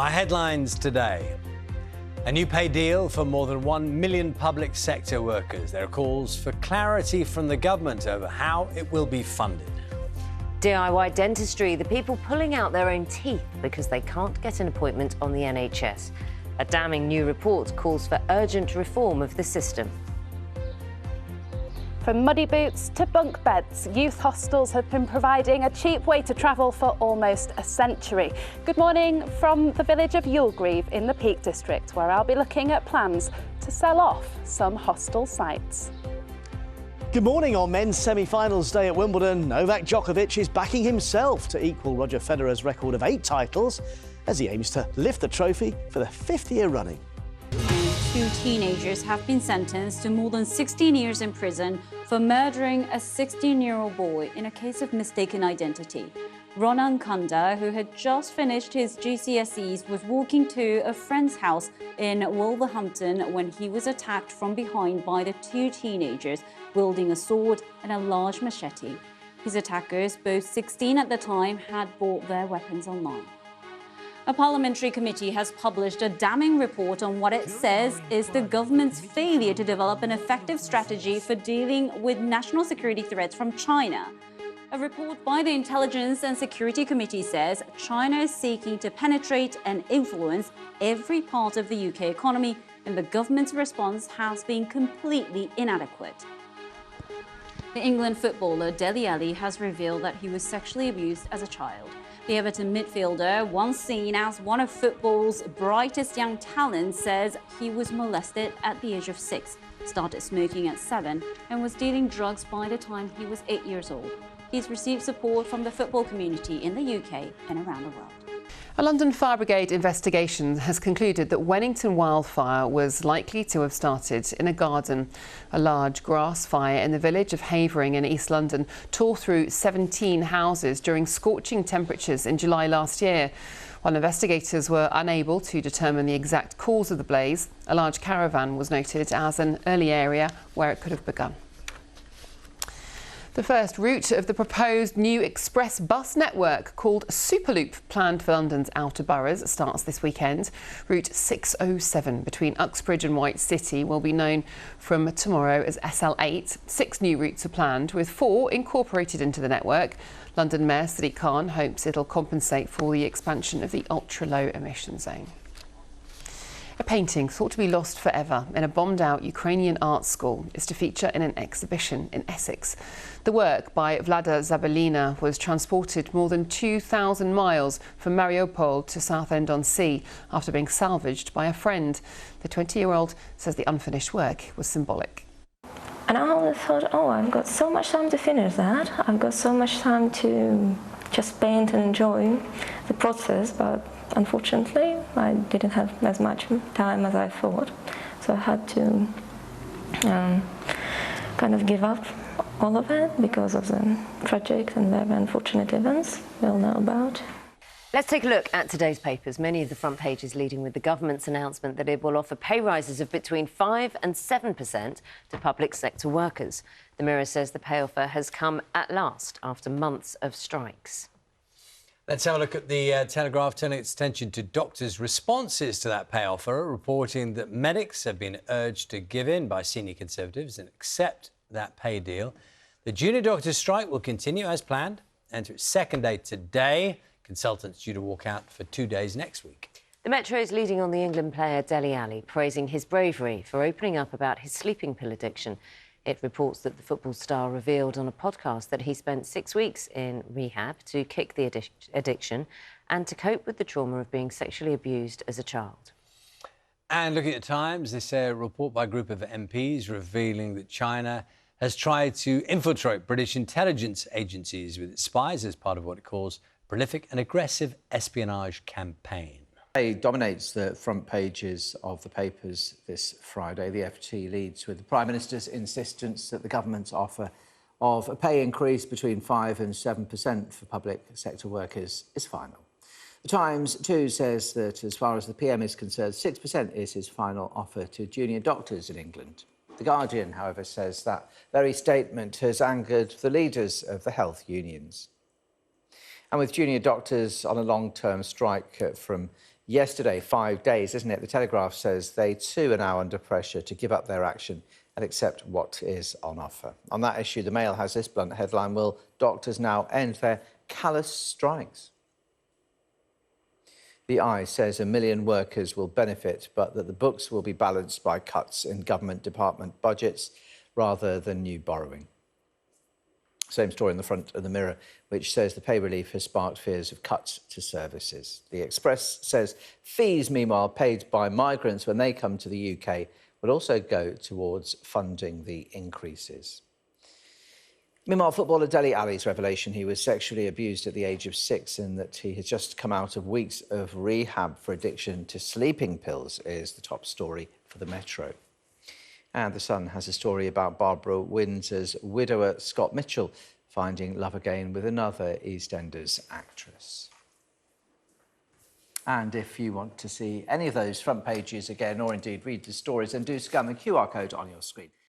Our headlines today. A new pay deal for more than 1 million public sector workers. There are calls for clarity from the government over how it will be funded. DIY dentistry, the people pulling out their own teeth because they can't get an appointment on the NHS. A damning new report calls for urgent reform of the system. From muddy boots to bunk beds, youth hostels have been providing a cheap way to travel for almost a century. Good morning from the village of Yulgreve in the Peak District, where I'll be looking at plans to sell off some hostel sites. Good morning. On men's semi-finals day at Wimbledon, Novak Djokovic is backing himself to equal Roger Federer's record of 8 titles as he aims to lift the trophy for the 5th year running. 2 teenagers have been sentenced to more than 16 years in prison for murdering a 16-year-old boy in a case of mistaken identity. Ronan Kanda, who had just finished his GCSEs, was walking to a friend's house in Wolverhampton when he was attacked from behind by the 2 teenagers wielding a sword and a large machete. His attackers, both 16 at the time, had bought their weapons online. A parliamentary committee has published a damning report on what it says is the government's failure to develop an effective strategy for dealing with national security threats from China. A report by the Intelligence and Security Committee says China is seeking to penetrate and influence every part of the UK economy, and the government's response has been completely inadequate. The England footballer Dele has revealed that he was sexually abused as a child. The Everton midfielder, once seen as one of football's brightest young talents, says he was molested at the age of 6, started smoking at 7, and was dealing drugs by the time he was 8 years old. He's received support from the football community in the UK and around the world. A London Fire Brigade investigation has concluded that Wennington wildfire was likely to have started in a garden. A large grass fire in the village of Havering in East London tore through 17 houses during scorching temperatures in July last year. While investigators were unable to determine the exact cause of the blaze, a large caravan was noted as an early area where it could have begun. The first route of the proposed new express bus network called Superloop, planned for London's outer boroughs, starts this weekend. Route 607 between Uxbridge and White City will be known from tomorrow as SL8. 6 new routes are planned, with 4 incorporated into the network. London Mayor Sadiq Khan hopes it'll compensate for the expansion of the ultra-low emission zone. A painting thought to be lost forever in a bombed-out Ukrainian art school is to feature in an exhibition in Essex. The work by Vlada Zabelina was transported more than 2,000 miles from Mariupol to Southend-on-Sea after being salvaged by a friend. The 20-year-old says the unfinished work was symbolic. And I always thought, oh, I've got so much time to finish that. I've got so much time to just paint and enjoy the process, but unfortunately, I didn't have as much time as I thought, so I had to kind of give up all of it because of the tragic and very unfortunate events we all know about. Let's take a look at today's papers. Many of the front pages leading with the government's announcement that it will offer pay rises of between 5% and 7% to public sector workers. The Mirror says the pay offer has come at last after months of strikes. Let's have a look at the Telegraph turning its attention to doctors' responses to that pay offer, reporting that medics have been urged to give in by senior Conservatives and accept that pay deal. The junior doctors' strike will continue as planned, enter its 2nd day today. Consultants due to walk out for 2 days next week. The Metro's leading on the England player Dele, praising his bravery for opening up about his sleeping pill addiction. It reports that the football star revealed on a podcast that he spent 6 weeks in rehab to kick the addiction and to cope with the trauma of being sexually abused as a child. And looking at the Times, this report by a group of MPs revealing that China has tried to infiltrate British intelligence agencies with its spies as part of what it calls prolific and aggressive espionage campaign. It dominates the front pages of the papers this Friday. The FT leads with the Prime Minister's insistence that the government's offer of a pay increase between 5% and 7% for public sector workers is final. The Times, too, says that as far as the PM is concerned, 6% is his final offer to junior doctors in England. The Guardian, however, says that very statement has angered the leaders of the health unions. And with junior doctors on a long-term strike from yesterday. 5 days, isn't it? The Telegraph says they too are now under pressure to give up their action and accept what is on offer. On that issue, the Mail has this blunt headline: will doctors now end their callous strikes? The Eye says 1 million workers will benefit, but that the books will be balanced by cuts in government department budgets rather than new borrowing. Same story in the front of the Mirror, which says the pay relief has sparked fears of cuts to services. The Express says fees, meanwhile, paid by migrants when they come to the UK will also go towards funding the increases. Meanwhile, footballer Dele Alli's revelation he was sexually abused at the age of 6 and that he has just come out of weeks of rehab for addiction to sleeping pills is the top story for the Metro. And The Sun has a story about Barbara Windsor's widower Scott Mitchell finding love again with another EastEnders actress. And if you want to see any of those front pages again, or indeed read the stories, then do scan the QR code on your screen.